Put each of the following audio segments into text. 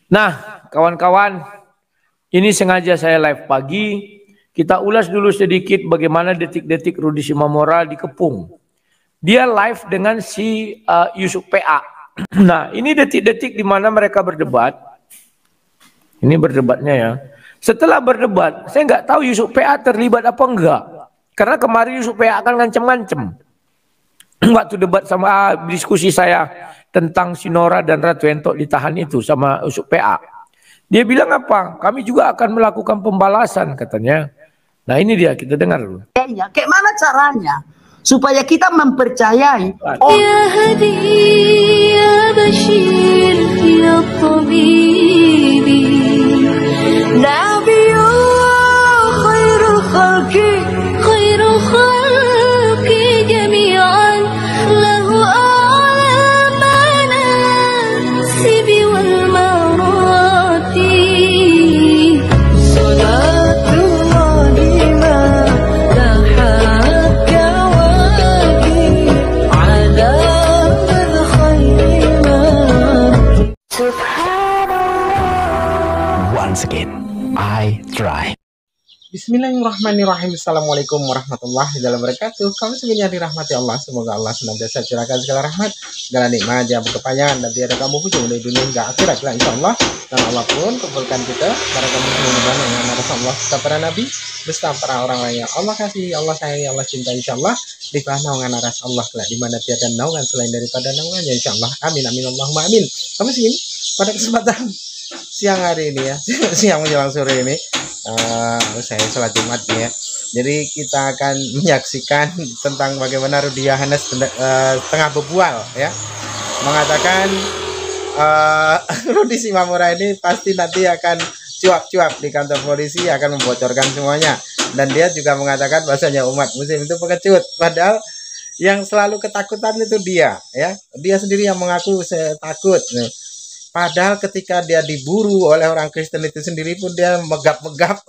Nah, kawan-kawan, ini sengaja saya live pagi. Kita ulas dulu sedikit bagaimana detik-detik Rudi Simamora dikepung. Dia live dengan si Yusuf PA. Nah, ini detik-detik di mana mereka berdebat. Ini berdebatnya ya. Setelah berdebat, saya nggak tahu Yusuf PA terlibat apa enggak. Karena kemarin Yusuf PA akan ngancem-ngancem. Waktu debat sama diskusi saya tentang Sinora dan Ratu Entok ditahan itu sama Yusuf PA. Dia bilang apa? Kami juga akan melakukan pembalasan katanya. Nah ini dia, kita dengar dulu. Kayak mana caranya supaya kita mempercayai Ya Hadi ya Bashir ya Tabibi Nabiyullah khairul khalqi jami'an lahu a'la manasibi wal marati salatullahi ma lahat kawaki ala man khayman Once again, I try. Bismillahirrahmanirrahim. Assalamualaikum warahmatullahi wabarakatuh. Kamu semuanya dirahmati Allah. Semoga Allah senantiasa curahkan segala rahmat, segala nikmat, jamu kepanjangan dan tiada kamu hujung dari dunia hingga akhirat lah insyaallah. Dan Allah pun kumpulkan kita para kamu semuanya yang ada Allah serta para nabi beserta para orang lain yang Allah kasih, Allah sayangi, Allah cinta insyaallah di bawah naungan aras Allah kelak di mana tiada naungan selain daripada naungannya insyaallah. Amin amin Allahumma amin. Kamu sini pada kesempatan siang hari ini ya, siang menjelang sore ini saya sholat Jumat ya. Jadi kita akan menyaksikan tentang bagaimana Rudi Yohanes tengah berbual ya, mengatakan Rudi Simamora ini pasti nanti akan cuap-cuap di kantor polisi, akan membocorkan semuanya. Dan dia juga mengatakan bahasanya umat muslim itu pengecut, padahal yang selalu ketakutan itu dia ya, dia sendiri yang mengaku saya takut. Padahal ketika dia diburu oleh orang Kristen itu sendiri pun dia megap-megap,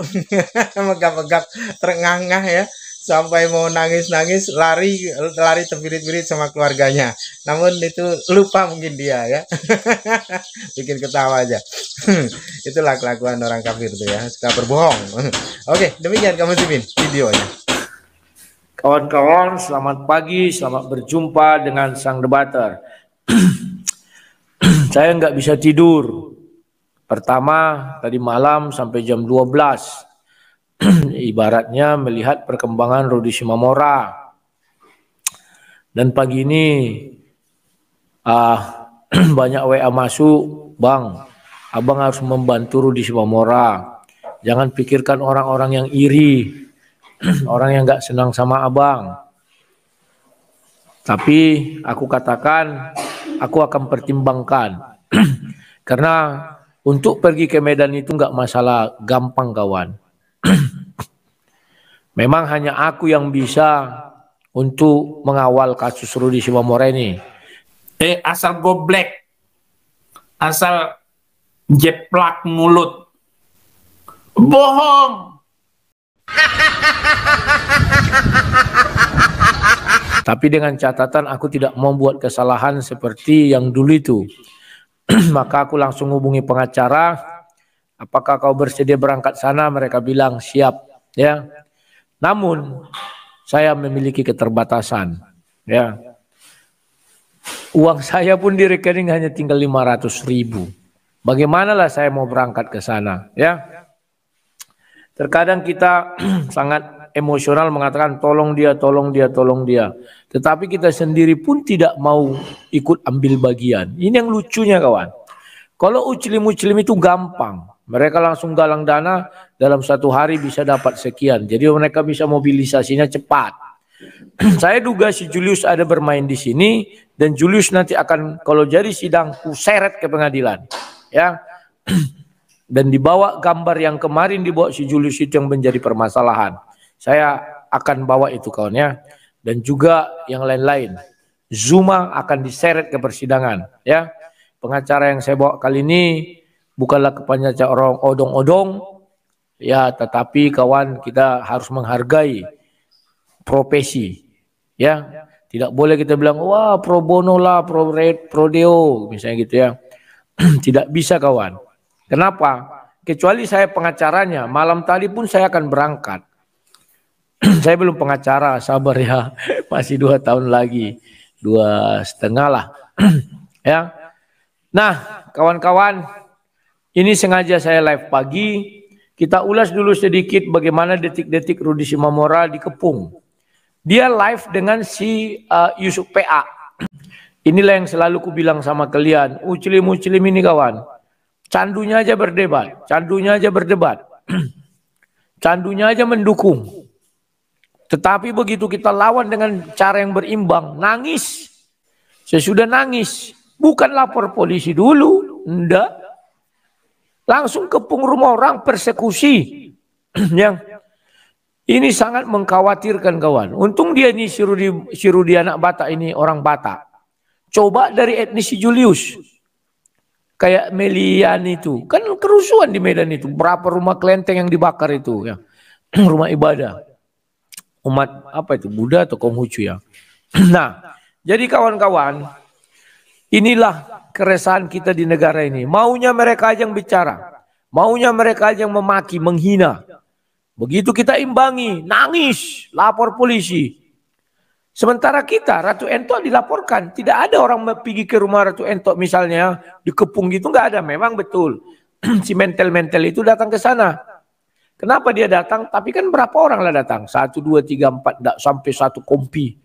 megap-megap, terengah-engah ya, sampai mau nangis-nangis, lari terbirit-birit sama keluarganya. Namun itu lupa mungkin dia ya, bikin ketawa aja. Itulah kelakuan orang kafir tuh ya, suka berbohong. Oke, demikian kamu simin videonya. Kawan-kawan, selamat pagi, selamat berjumpa dengan sang debater. Saya nggak bisa tidur. Pertama, tadi malam sampai jam 12. Ibaratnya melihat perkembangan Rudi Simamora. Dan pagi ini banyak WA masuk, Bang, Abang harus membantu Rudi Simamora. Jangan pikirkan orang-orang yang iri, orang yang nggak senang sama Abang. Tapi aku katakan, aku akan pertimbangkan. Karena untuk pergi ke Medan itu nggak masalah gampang kawan. Memang hanya aku yang bisa untuk mengawal kasus Rudi Simamora ini. Asal goblek, asal jeplak mulut, bohong. Tapi dengan catatan aku tidak mau buat kesalahan seperti yang dulu itu. Maka aku langsung hubungi pengacara. Apakah kau bersedia berangkat sana? Mereka bilang siap. Ya. Namun saya memiliki keterbatasan. Ya. Uang saya pun di rekening hanya tinggal 500.000. Bagaimanalah saya mau berangkat ke sana? Ya. Terkadang kita sangat emosional mengatakan tolong dia, tolong dia, tolong dia. Tetapi kita sendiri pun tidak mau ikut ambil bagian. Ini yang lucunya kawan. Kalau uclim-uclim itu gampang. Mereka langsung galang dana dalam satu hari bisa dapat sekian. Jadi mereka bisa mobilisasinya cepat. Saya duga si Julius ada bermain di sini. Dan Julius nanti akan kalau jadi sidang kuseret ke pengadilan. Ya. Dan dibawa gambar yang kemarin dibawa si Julius itu yang menjadi permasalahan. Saya akan bawa itu kawan ya. Dan juga yang lain-lain. Zuma akan diseret ke persidangan. Ya. Pengacara yang saya bawa kali ini bukanlah pengacara orang odong-odong. Ya, tetapi kawan kita harus menghargai profesi. Ya. Tidak boleh kita bilang, wah pro bono lah, pro deo. Misalnya gitu ya. Tidak bisa kawan. Kenapa? Kecuali saya pengacaranya, malam tadi pun saya akan berangkat. Saya belum pengacara, sabar ya, masih 2 tahun lagi, 2,5 lah. Ya. Nah, kawan-kawan, ini sengaja saya live pagi. Kita ulas dulu sedikit bagaimana detik-detik Rudi Simamora dikepung. Dia live dengan si Yusuf PA. Inilah yang selalu ku bilang sama kalian, Muslim ini kawan, candunya aja berdebat, candunya aja berdebat, candunya aja mendukung. Tetapi begitu kita lawan dengan cara yang berimbang, nangis. Sesudah nangis, bukan lapor polisi dulu, enggak. Langsung kepung rumah orang, persekusi. Yang ini sangat mengkhawatirkan kawan. Untung dia ini si Rudi anak Batak ini orang Batak. Coba dari etnis Julius. Kayak Melian itu. Kan kerusuhan di Medan itu. Berapa rumah kelenteng yang dibakar itu. Ya. Rumah ibadah. Umat apa itu? Buddha atau Konghucu ya. Nah, jadi kawan-kawan, inilah keresahan kita di negara ini. Maunya mereka aja yang bicara. Maunya mereka aja yang memaki, menghina. Begitu kita imbangi, nangis, lapor polisi. Sementara kita, Ratu Entok dilaporkan. Tidak ada orang pergi ke rumah Ratu Entok misalnya, dikepung gitu, nggak ada. Memang betul. Si mental-mental itu datang ke sana. Kenapa dia datang? Tapi kan berapa orang lah datang? 1, 2, 3, 4, tidak sampai 1 kompi.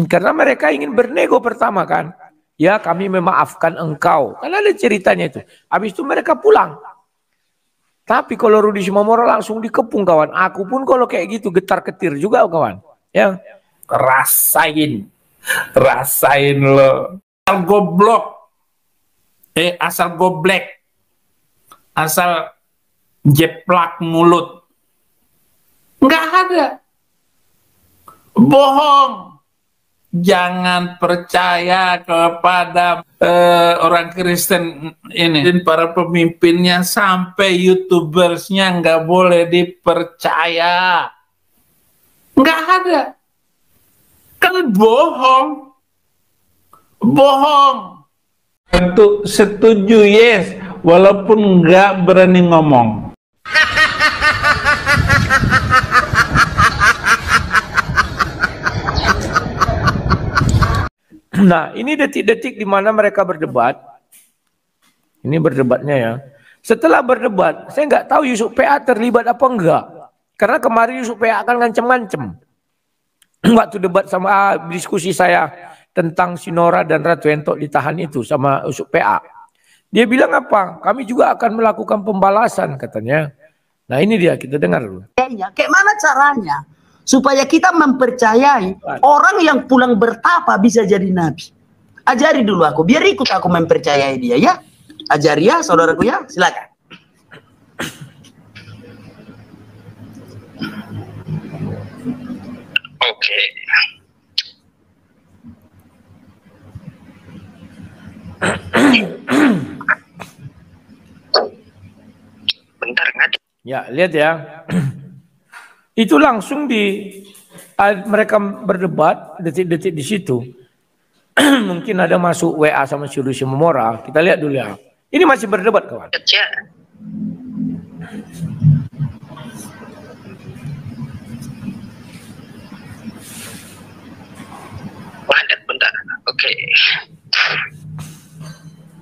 Karena mereka ingin bernego pertama kan. Ya kami memaafkan engkau. Kan ada ceritanya itu. Habis itu mereka pulang. Tapi kalau Rudi Simamora langsung dikepung kawan. Aku pun kalau kayak gitu getar-ketir juga kawan. Ya. Rasain lo. Asal goblok. Asal goblek. Asal jeplak mulut. Nggak ada. Bohong. Jangan percaya kepada orang Kristen ini. Dan para pemimpinnya sampai YouTubersnya nggak boleh dipercaya. Nggak ada. Kan bohong. Bohong. Untuk setuju yes. Walaupun nggak berani ngomong. Nah, ini detik-detik di mana mereka berdebat. Ini berdebatnya ya. Setelah berdebat, saya nggak tahu Yusuf PA terlibat apa enggak. Karena kemarin Yusuf PA akan ngancem-ngancem. Waktu debat sama diskusi saya tentang Sinora dan Ratu Entok ditahan itu sama Yusuf PA. Dia bilang apa? Kami juga akan melakukan pembalasan katanya. Nah ini dia, kita dengar dulu. Kayak mana caranya supaya kita mempercayai orang yang pulang bertapa bisa jadi nabi? Ajari dulu aku, biar ikut aku mempercayai dia ya. Ajari ya saudaraku ya, silakan. Oke. Bentar nggak? Ya, lihat ya. Itu langsung mereka berdebat detik-detik di situ. Mungkin ada masuk WA sama si Rudi Simamora. Kita lihat dulu ya. Ini masih berdebat kawan. Lanjut bentar. Oke.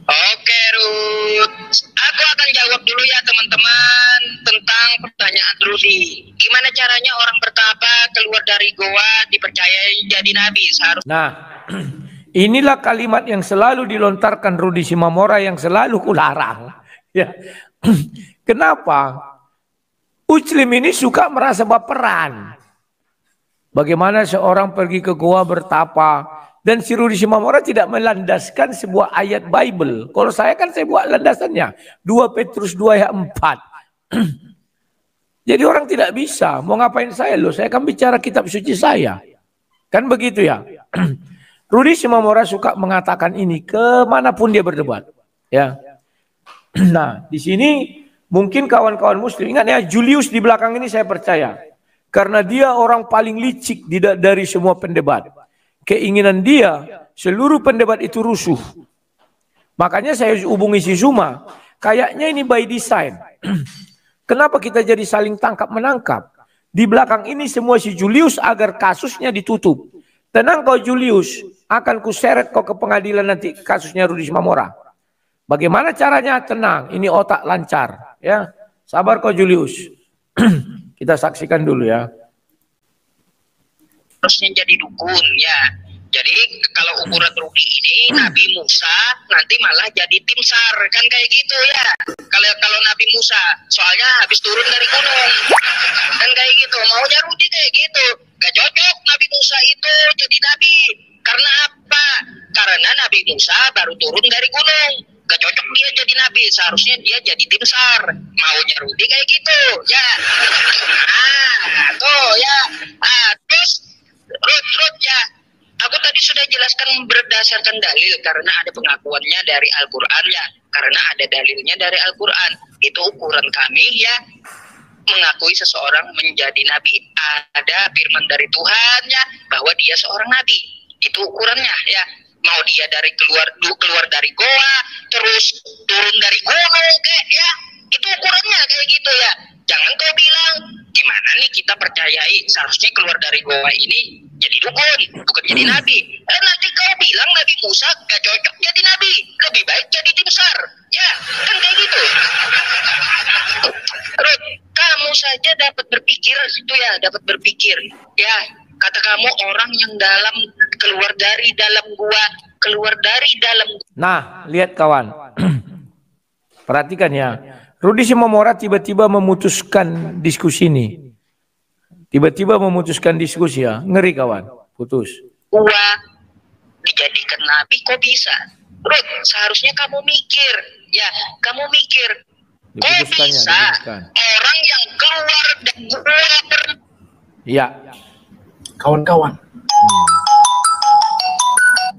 Oke, Ruth. Aku akan jawab dulu ya teman-teman tentang pertanyaan Rudi. Gimana caranya orang bertapa keluar dari goa dipercayai jadi nabi? Nah, inilah kalimat yang selalu dilontarkan Rudi Simamora yang selalu kularang. Ya. Kenapa? Muslim ini suka merasa baperan. Bagaimana seorang pergi ke goa bertapa. Dan si Rudi Simamora tidak melandaskan sebuah ayat Bible. Kalau saya kan saya buat landasannya. 2 Petrus 2 ayat 4. Jadi orang tidak bisa. Mau ngapain saya loh? Saya kan bicara kitab suci saya. Kan begitu ya. Rudi Simamora suka mengatakan ini kemanapun dia berdebat. Ya. Nah di sini mungkin kawan-kawan muslim. Ingat ya Julius di belakang ini saya percaya. Karena dia orang paling licik dari semua pendebat. Keinginan dia seluruh pendebat itu rusuh. Makanya saya hubungi si Zuma. kayaknya ini by design. Kenapa kita jadi saling tangkap menangkap? Di belakang ini semua si Julius agar kasusnya ditutup. Tenang kau Julius, akan kuseret kau ke pengadilan nanti kasusnya Rudi Simamora. Bagaimana caranya? Tenang, ini otak lancar, ya. Sabar kau Julius. Kita saksikan dulu ya. Harusnya jadi dukun ya. Jadi kalau ukuran Rudi ini Nabi Musa nanti malah jadi tim SAR kan kayak gitu ya. Kalau Nabi Musa soalnya habis turun dari gunung kan kayak gitu. Maunya Rudi kayak gitu. Gak cocok Nabi Musa itu jadi nabi. Karena apa? Karena Nabi Musa baru turun dari gunung. Gak cocok dia jadi nabi. Seharusnya dia jadi tim SAR. Maunya Rudi kayak gitu ya. Tuh ya. Terus Rud ya. Aku tadi sudah jelaskan berdasarkan dalil karena ada pengakuannya dari Al-Quran ya. Karena ada dalilnya dari Al-Quran. Itu ukuran kami ya. Mengakui seseorang menjadi nabi. Ada firman dari Tuhan ya. Bahwa dia seorang nabi. Itu ukurannya ya. Mau dia dari keluar dari goa. Terus turun dari gunung kayak ya. Itu ukurannya kayak gitu ya. Jangan kau bilang gimana nih kita percayai seharusnya keluar dari goa ini jadi dukun, bukan jadi nabi. Nanti kau bilang Nabi Musa gak cocok jadi nabi, lebih baik jadi tim SAR. Ya, kan kayak gitu. Ruth, kamu saja dapat berpikir itu ya, dapat berpikir. Ya, kata kamu orang yang keluar dari dalam gua. Nah, lihat kawan. Perhatikan ya. Rudi Simamora tiba-tiba memutuskan diskusi ini. Tiba-tiba memutuskan diskusi ya. Ngeri kawan. Putus. Gua dijadikan nabi kok bisa? Ruth, seharusnya kamu mikir. Ya, kamu mikir. Kok bisa orang yang keluar dari gua ya. Kawan-kawan.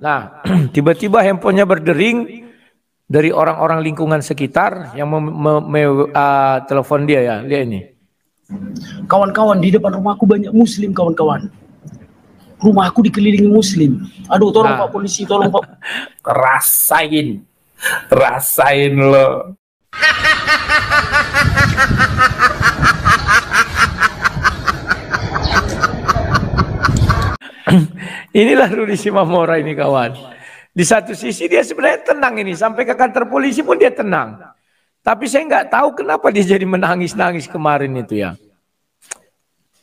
Nah, tiba-tiba handphonenya berdering dari orang-orang lingkungan sekitar yang telepon dia ya. Lihat ini. Kawan-kawan, di depan rumahku banyak muslim kawan-kawan. Rumahku dikelilingi muslim. Aduh, tolong Pak polisi, tolong Pak. Rasain lo. Inilah Rudi Simamora ini kawan. Di satu sisi dia sebenarnya tenang ini. Sampai ke kantor polisi pun dia tenang. Tapi saya nggak tahu kenapa dia jadi menangis-nangis kemarin itu ya.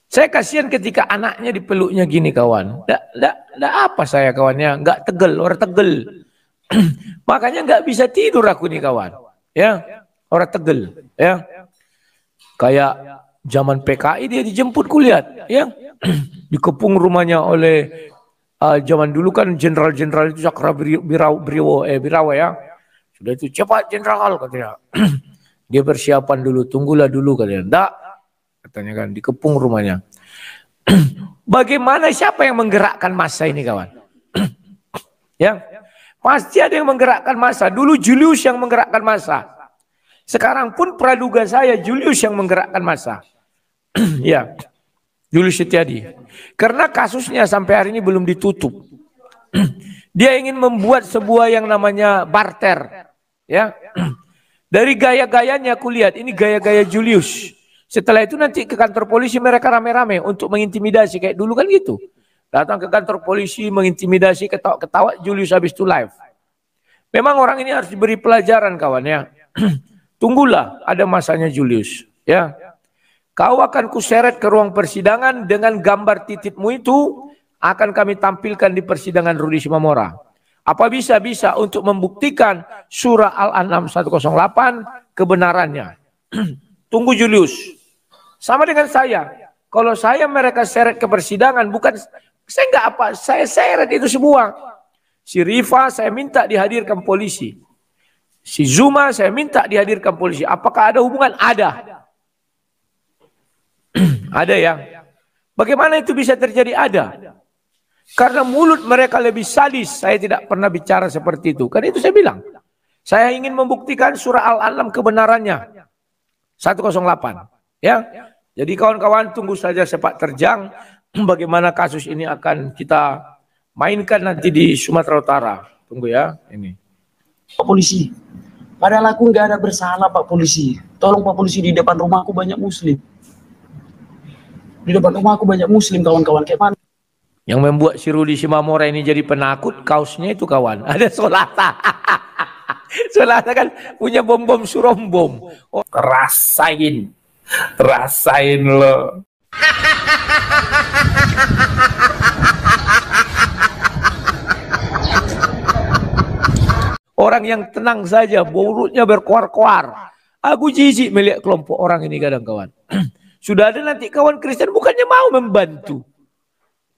Saya kasihan ketika anaknya dipeluknya gini kawan. Nggak apa saya kawannya. Nggak tegel, orang tegel. Makanya nggak bisa tidur aku nih kawan. Ya, orang tegel. Ya, kayak zaman PKI dia dijemput kulihat. Ya, dikepung rumahnya oleh zaman dulu kan jenderal-jenderal itu Sakra Birawa ya. Sudah itu cepat jenderal katanya. Dia persiapan dulu, tunggulah dulu katanya. Enggak, katanya kan dikepung rumahnya. Bagaimana siapa yang menggerakkan massa ini kawan? Ya, pasti ada yang menggerakkan massa. Dulu Julius yang menggerakkan massa. Sekarang pun praduga saya Julius yang menggerakkan massa. Ya. Julius Setiadi. Karena kasusnya sampai hari ini belum ditutup. Dia ingin membuat sebuah yang namanya barter. Ya. Dari gaya-gayanya aku lihat ini gaya-gaya Julius. Setelah itu nanti ke kantor polisi mereka rame-rame untuk mengintimidasi kayak dulu kan gitu. Datang ke kantor polisi mengintimidasi, ketawa-ketawa Julius habis itu live. Memang orang ini harus diberi pelajaran kawan ya. Tunggulah ada masanya Julius. Ya. Kau akan kuseret ke ruang persidangan dengan gambar titipmu itu akan kami tampilkan di persidangan Rudi Simamora. Apa bisa untuk membuktikan surah Al-An'am 108 kebenarannya. Tunggu Julius. Sama dengan saya. Kalau saya mereka seret ke persidangan bukan saya nggak apa, saya seret itu semua. Si Rifa saya minta dihadirkan polisi. Si Zuma saya minta dihadirkan polisi. Apakah ada hubungan? Ada. Ada ya. Bagaimana itu bisa terjadi? Ada. Karena mulut mereka lebih sadis. Saya tidak pernah bicara seperti itu. Karena itu saya bilang. Saya ingin membuktikan surah Al-An'am kebenarannya. 108. Ya. Jadi kawan-kawan tunggu saja sepak terjang. Bagaimana kasus ini akan kita mainkan nanti di Sumatera Utara. Tunggu ya. Ini. Polisi. Padahal aku nggak ada bersalah Pak Polisi. Tolong Pak Polisi, di depan rumahku banyak Muslim. Di depan rumahku banyak Muslim, kawan-kawan. Kayak mana? Yang membuat si Rudi Simamora ini jadi penakut, kaosnya itu kawan. Ada Solata. Solata kan punya bom-bom surombom. Oh, Rasain. Rasain lo. orang yang tenang saja, mulutnya berkoar-koar. Aku jijik melihat kelompok orang ini kadang kawan. Sudah ada nanti kawan Kristen bukannya mau membantu.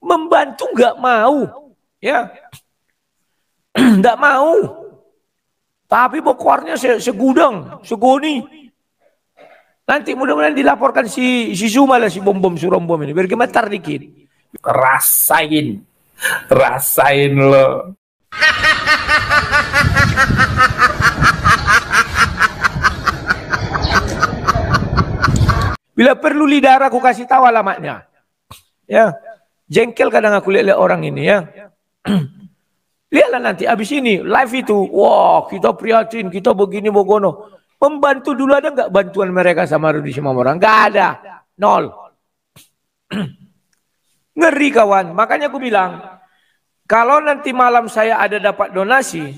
Membantu nggak mau. Ya. Nggak mau. Tapi bokornya segudang, segoni. Nanti mudah-mudahan dilaporkan si Zuma lah, si bom-bom surombom ini. Biar gemetar dikit. Rasain. Rasain lo. Bila perlu lidah aku kasih tahu alamatnya. Ya. Jengkel kadang aku lihat orang ini ya. Lihatlah nanti abis ini live itu, wah kita prihatin, kita begini bogono. Membantu dulu ada nggak bantuan mereka sama Rudi Simamora? Nggak ada, nol. Ngeri kawan, makanya aku bilang, kalau nanti malam saya ada dapat donasi,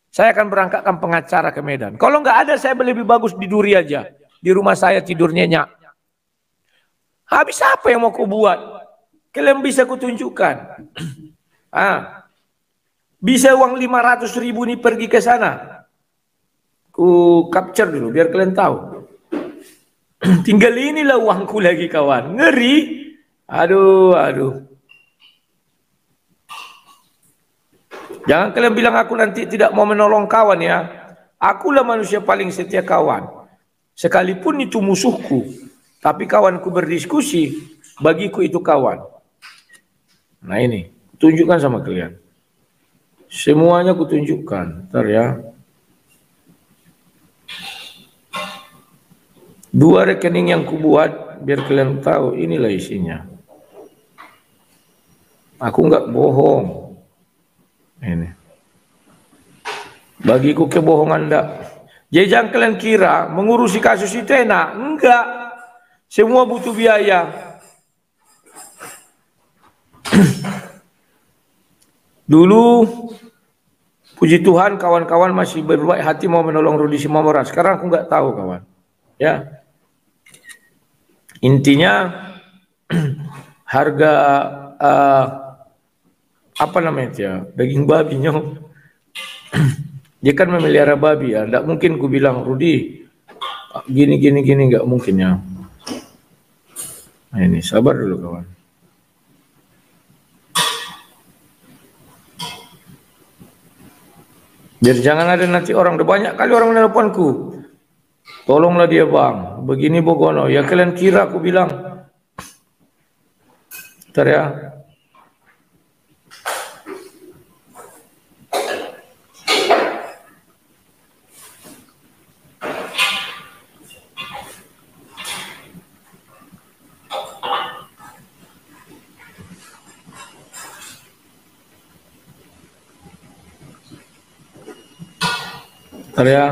saya akan berangkatkan pengacara ke Medan. Kalau nggak ada, saya lebih bagus di Duri aja, di rumah saya tidur nyenyak. Habis apa yang mau kau buat? Kalian bisa kutunjukkan. Bisa uang 500.000 nih pergi ke sana. Ku capture dulu biar kalian tahu. Tinggal inilah uangku lagi kawan. Ngeri. Aduh. Jangan kalian bilang aku nanti tidak mau menolong kawan ya. Akulah manusia paling setia kawan. Sekalipun itu musuhku. Tapi kawanku berdiskusi. Bagiku itu kawan. Nah ini. Tunjukkan sama kalian. Semuanya kutunjukkan. Ntar ya. 2 rekening yang kubuat. Biar kalian tahu. Inilah isinya. Aku nggak bohong. Ini. Bagiku kebohongan enggak. Jadi jangan kalian kira mengurusi kasus itu enak. Enggak. Semua butuh biaya. Dulu puji Tuhan kawan-kawan masih berbaik hati mau menolong Rudi Simamora. Sekarang aku nggak tahu kawan. Ya. Intinya harga apa namanya ya, daging babinya. Dia kan memelihara babi ya. Nggak mungkin ku bilang Rudi gini nggak mungkin ya. Nah ini sabar dulu kawan. Biar jangan ada nanti orang, udah banyak kali orang menelponku. Tolonglah dia bang, begini bogono. Ya kalian kira aku bilang. Bentar ya. Bentar ya.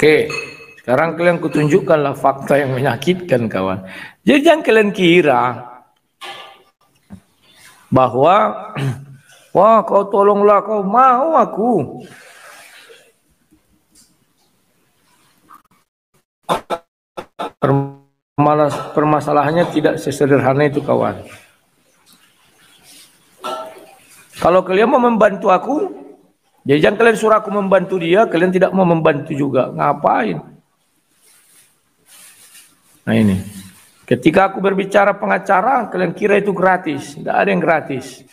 Oke, sekarang kalian kutunjukkanlah fakta yang menyakitkan kawan. Jadi jangan kalian kira bahwa wah kau tolonglah, kau mau aku. Permasalahannya tidak sesederhana itu kawan. Kalau kalian mau membantu aku, jadi jangan kalian suruh aku membantu dia, kalian tidak mau membantu juga. Ngapain? Nah ini. Ketika aku berbicara pengacara, kalian kira itu gratis. Tidak ada yang gratis.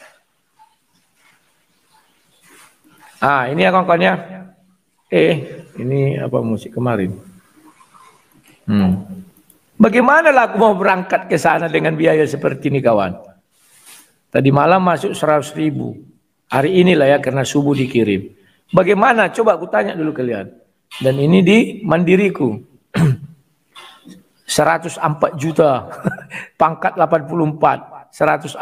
Ini ya kawan-kawannya. Ini apa musik kemarin? Bagaimana lah aku mau berangkat ke sana dengan biaya seperti ini kawan? Tadi malam masuk 100.000. Hari inilah ya karena subuh dikirim. Bagaimana? Coba aku tanya dulu kalian. Dan ini di Mandiriku. 104 juta. Pangkat 84. 104,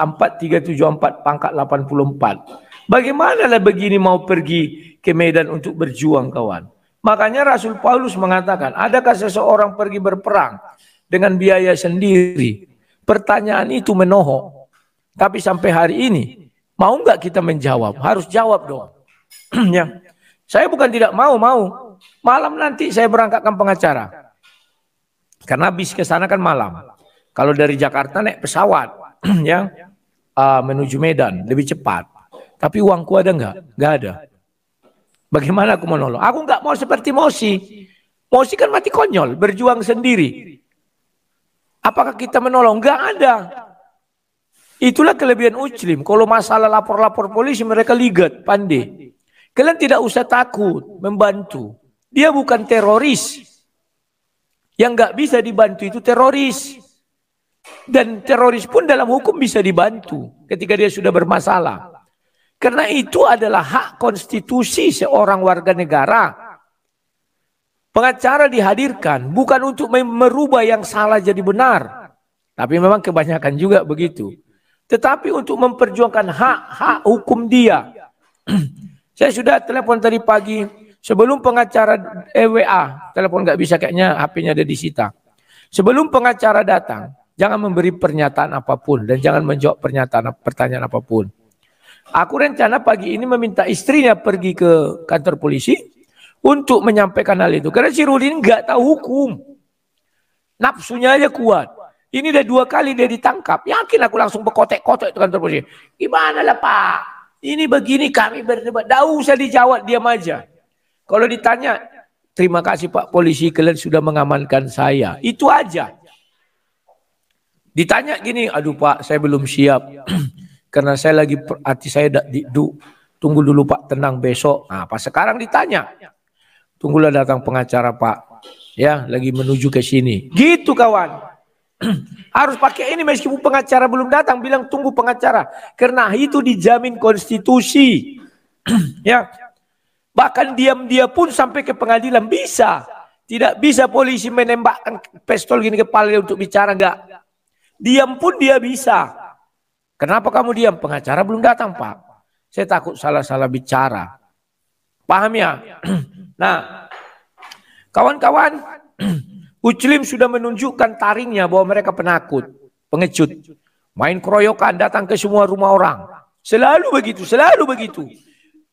374, pangkat 84. Bagaimana lah begini mau pergi ke medan untuk berjuang kawan? Makanya Rasul Paulus mengatakan, adakah seseorang pergi berperang dengan biaya sendiri? Pertanyaan itu menohok. Tapi sampai hari ini, mau nggak kita menjawab? Harus jawab dong. Ya. Saya bukan tidak mau. Malam nanti saya berangkatkan pengacara. Karena bis ke sana kan malam. Kalau dari Jakarta naik pesawat, ya, menuju Medan lebih cepat. Tapi uangku ada nggak? Nggak ada. Bagaimana aku menolong? Aku nggak mau seperti Mosi. Mosi kan mati konyol, berjuang sendiri. Apakah kita menolong? Nggak ada. Itulah kelebihan Uclim. Kalau masalah lapor-lapor polisi mereka ligat, pandai. Kalian tidak usah takut membantu. Dia bukan teroris. Yang nggak bisa dibantu itu teroris. Dan teroris pun dalam hukum bisa dibantu ketika dia sudah bermasalah. Karena itu adalah hak konstitusi seorang warga negara. Pengacara dihadirkan bukan untuk merubah yang salah jadi benar. Tapi memang kebanyakan juga begitu. Tetapi untuk memperjuangkan hak hukum dia. Saya sudah telepon tadi pagi sebelum pengacara EWA, telepon nggak bisa kayaknya HP-nya ada disita. Sebelum pengacara datang, jangan memberi pernyataan apapun dan jangan menjawab pertanyaan apapun. Aku rencana pagi ini meminta istrinya pergi ke kantor polisi untuk menyampaikan hal itu. Karena si Rudin nggak tahu hukum, nafsunya aja kuat. Ini udah 2 kali dia ditangkap. Yakin aku langsung berkotek-kotek ke kantor polisi. Gimana lah Pak? Ini begini kami berdebat. Nggak usah dijawab, diam aja. Kalau ditanya, terima kasih Pak Polisi, kalian sudah mengamankan saya. Itu aja. Ditanya gini, aduh Pak, saya belum siap. Karena saya lagi, hati saya tunggu dulu Pak, tenang besok. Nah, pas sekarang ditanya. Tunggulah datang pengacara Pak. Ya, lagi menuju ke sini. Gitu kawan. Harus pakai ini meskipun pengacara belum datang, bilang tunggu pengacara. Karena itu dijamin konstitusi. Ya. Bahkan diam dia pun sampai ke pengadilan bisa. Tidak bisa polisi menembakkan pistol gini kepala untuk bicara, enggak. Diam pun dia bisa. Kenapa kamu diam? Pengacara belum datang Pak. Saya takut salah-salah bicara. Paham ya? Nah, kawan-kawan, Uclim sudah menunjukkan taringnya bahwa mereka penakut, pengecut. Main keroyokan, datang ke semua rumah orang. Selalu begitu, selalu begitu.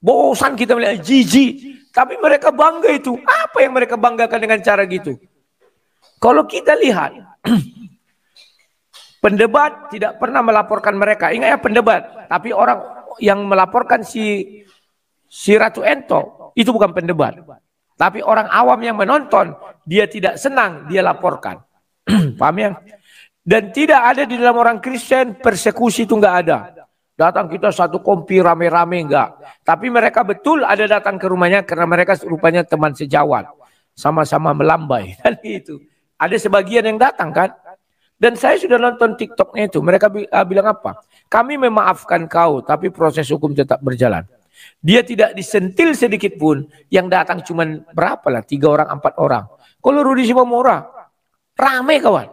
Bosan kita melihat jijik. Tapi mereka bangga itu. Apa yang mereka banggakan dengan cara gitu? Kalau kita lihat, pendebat tidak pernah melaporkan mereka. Ingat ya pendebat. Tapi orang yang melaporkan si Ratu Ento, itu bukan pendebat. Tapi orang awam yang menonton, dia tidak senang, dia laporkan. Paham ya? Dan tidak ada di dalam orang Kristen, persekusi itu enggak ada. Datang kita satu kompi rame-rame enggak. Tapi mereka betul ada datang ke rumahnya karena mereka rupanya teman sejawat. Sama-sama melambai. Dan itu. Ada sebagian yang datang kan. Dan saya sudah nonton TikToknya itu. Mereka bilang apa? Kami memaafkan kau, tapi proses hukum tetap berjalan. Dia tidak disentil sedikit pun. Yang datang cuma berapa lah? 3 orang, 4 orang. Kalau Rudi Simamora, rame kawan.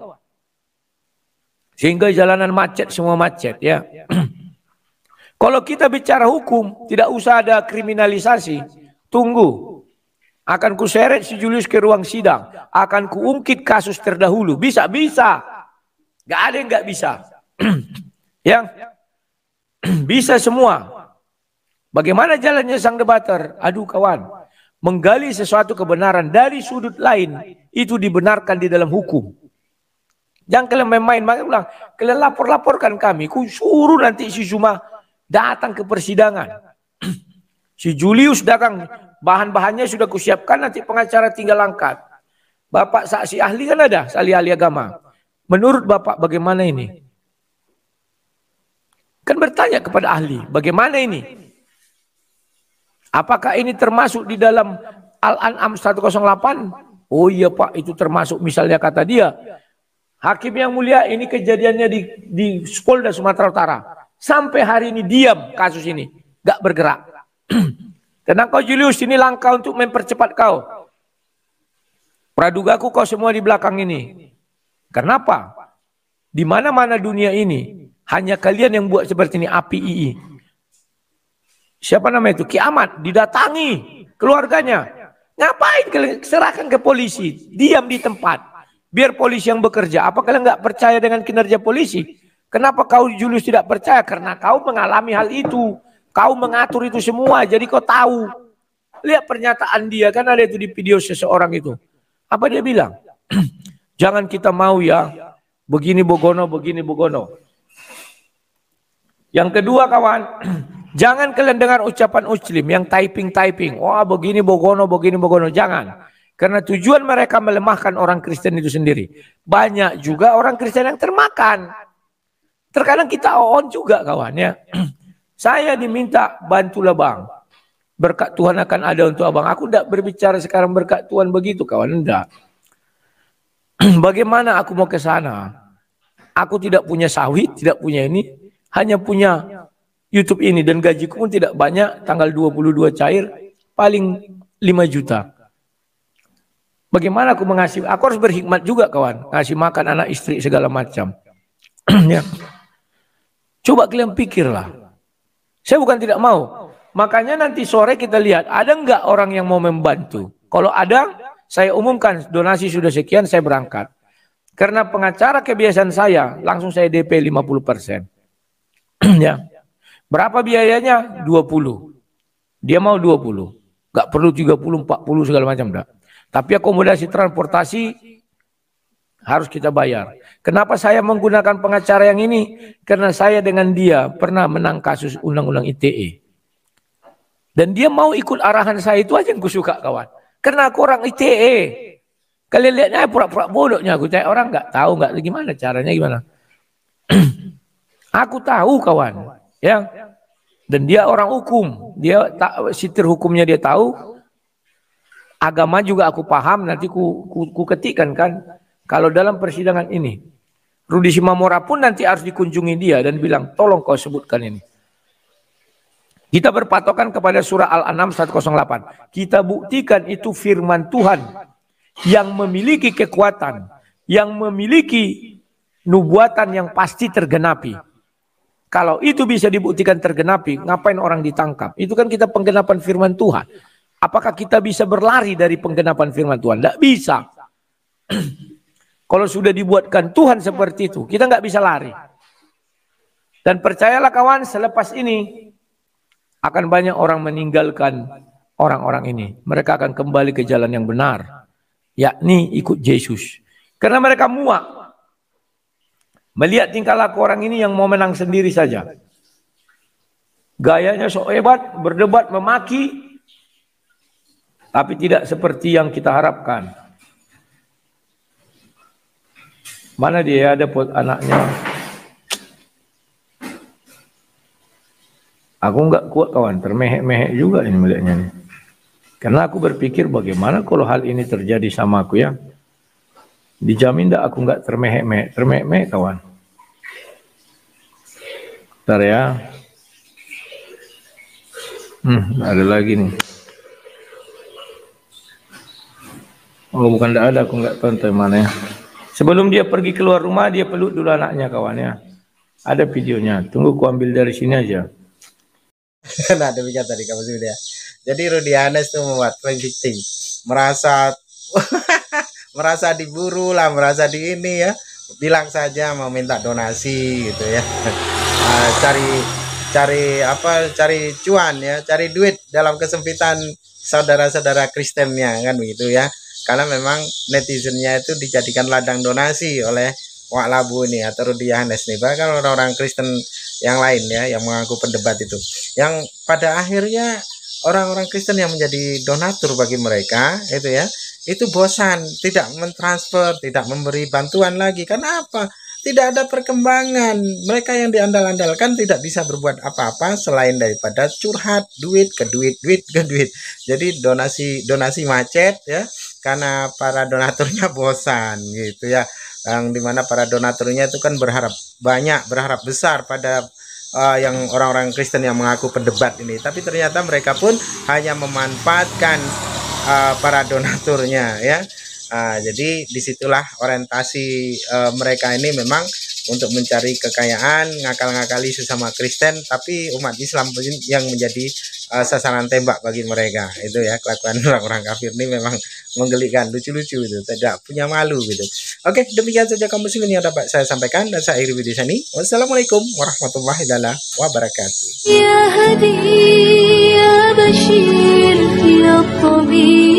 Sehingga jalanan macet, semua macet ya. Kalau kita bicara hukum, tidak usah ada kriminalisasi. Tunggu. Akan kuseret si Julius ke ruang sidang. Akan kuungkit kasus terdahulu. Bisa. Gak ada yang gak bisa. Ya. Bisa semua. Bagaimana jalannya sang debater? Aduh kawan, menggali sesuatu kebenaran dari sudut lain, itu dibenarkan di dalam hukum. Jangan kalian main-main, makanya bilang, kalian laporkan kami, ku suruh nanti si Zuma datang ke persidangan. Si Julius datang, bahan-bahannya sudah kusiapkan, nanti pengacara tinggal angkat. Bapak saksi ahli kan ada, ahli agama. Menurut Bapak bagaimana ini? Kan bertanya kepada ahli, bagaimana ini? Apakah ini termasuk di dalam Al-An'am 108? Oh iya Pak, itu termasuk misalnya kata dia. Hakim yang mulia, ini kejadiannya di Polda Sumatera Utara. Sampai hari ini diam kasus ini. Gak bergerak. Tenang kau Julius, ini langkah untuk mempercepat kau. Pradugaku kau semua di belakang ini. Kenapa? Di mana-mana dunia ini, Hanya kalian yang buat seperti ini, APII. Siapa namanya itu? Kiamat, didatangi keluarganya. Ngapain kalian? Serahkan ke polisi. Diam di tempat. Biar polisi yang bekerja. Apa kalian nggak percaya dengan kinerja polisi? Kenapa kau Julius tidak percaya? Karena kau mengalami hal itu. Kau mengatur itu semua. Jadi kau tahu. Lihat pernyataan dia. Kan ada itu di video seseorang itu. Apa dia bilang? Jangan kita mau ya. Begini Bogono, begini Bogono. Yang kedua kawan. Jangan kalian dengar ucapan Muslim yang typing. Wah begini Bogono, begini Bogono. Jangan. Karena tujuan mereka melemahkan orang Kristen itu sendiri. Banyak juga orang Kristen yang termakan. Terkadang kita on juga kawan ya. Saya diminta bantulah bang. Berkat Tuhan akan ada untuk abang. Aku tidak berbicara sekarang berkat Tuhan begitu kawan. Tidak. Bagaimana aku mau ke sana? Aku tidak punya sawit, tidak punya ini. Hanya punya YouTube ini dan gajiku pun tidak banyak, tanggal 22 cair paling 5 juta. Bagaimana aku mengasihi? Aku harus berhikmat juga kawan, ngasih makan anak istri segala macam. Ya. Coba kalian pikirlah. Saya bukan tidak mau. Makanya nanti sore kita lihat ada enggak orang yang mau membantu. Kalau ada, saya umumkan donasi sudah sekian, saya berangkat. Karena pengacara kebiasaan saya, langsung saya DP 50%. Ya. Berapa biayanya? 20. Dia mau 20. Gak perlu 30, 40 segala macam enggak. Tapi akomodasi transportasi harus kita bayar. Kenapa saya menggunakan pengacara yang ini? Karena saya dengan dia pernah menang kasus undang-undang ITE. Dan dia mau ikut arahan saya, itu aja yang gue suka kawan. Karena aku orang ITE. Kalian lihatnya pura-pura bodohnya aku. Orang nggak tahu nggak gimana caranya gimana. Aku tahu kawan. Ya, dan dia orang hukum, dia sitir hukumnya dia tahu, agama juga aku paham. Nanti ku ketikkan kan, kalau dalam persidangan ini, Rudi Simamora pun nanti harus dikunjungi dia dan bilang, tolong kau sebutkan ini. Kita berpatokan kepada surah Al-An'am 108. Kita buktikan itu firman Tuhan yang memiliki kekuatan, yang memiliki nubuatan yang pasti tergenapi. Kalau itu bisa dibuktikan tergenapi, ngapain orang ditangkap? Itu kan kita penggenapan firman Tuhan. Apakah kita bisa berlari dari penggenapan firman Tuhan? Tidak bisa. Kalau sudah dibuatkan Tuhan seperti itu, kita nggak bisa lari. Dan percayalah kawan, selepas ini akan banyak orang meninggalkan orang-orang ini. Mereka akan kembali ke jalan yang benar, yakni ikut Yesus. Karena mereka muak melihat tingkah laku orang ini yang mau menang sendiri saja. Gayanya sok hebat, berdebat, memaki, tapi tidak seperti yang kita harapkan. Mana dia ada anaknya? Aku nggak kuat kawan, termehek-mehek juga ini melihatnya nih. Karena aku berpikir bagaimana kalau hal ini terjadi sama aku ya. Dijamin dah aku nggak termehek-mehek, termehek-mehek kawan. Bentar ya. Ada lagi nih. Oh bukan tidak ada, aku nggak tahu mana ya. Sebelum dia pergi keluar rumah, dia peluk dulu anaknya kawannya. Ada videonya, tunggu ku ambil dari sini aja. Nah demikian tadi kamu sudah. Jadi Rudianes itu membuat victim, merasa merasa diburu lah, merasa di ini ya. Bilang saja mau minta donasi gitu ya. Cari cuan ya, cari duit dalam kesempitan saudara-saudara Kristennya kan begitu ya. Karena memang netizennya itu dijadikan ladang donasi oleh Wak Labu ini atau Rudianes nih. Bahkan orang-orang Kristen yang lain ya yang mengaku pendebat itu, yang pada akhirnya orang-orang Kristen yang menjadi donatur bagi mereka itu ya, itu bosan, tidak mentransfer, tidak memberi bantuan lagi. Karena apa? Tidak ada perkembangan. Mereka yang diandal-andalkan tidak bisa berbuat apa-apa selain daripada curhat, duit ke duit, duit ke duit. Jadi donasi macet ya, karena para donaturnya bosan gitu ya. Yang dimana para donaturnya itu kan berharap banyak, berharap besar pada yang orang-orang Kristen yang mengaku pendebat ini. Tapi ternyata mereka pun hanya memanfaatkan para donaturnya ya. Jadi disitulah orientasi mereka ini memang untuk mencari kekayaan, ngakal-ngakali sesama Kristen, tapi umat Islam pun yang menjadi sasaran tembak bagi mereka. Itu ya, kelakuan orang-orang kafir ini memang menggelikan, lucu-lucu itu, tidak punya malu gitu. Oke, demikian saja kaum muslimin yang dapat saya sampaikan dan saya akhiri video ini. Wassalamualaikum warahmatullahi wabarakatuh. يا هدي يا بشير يا طبيب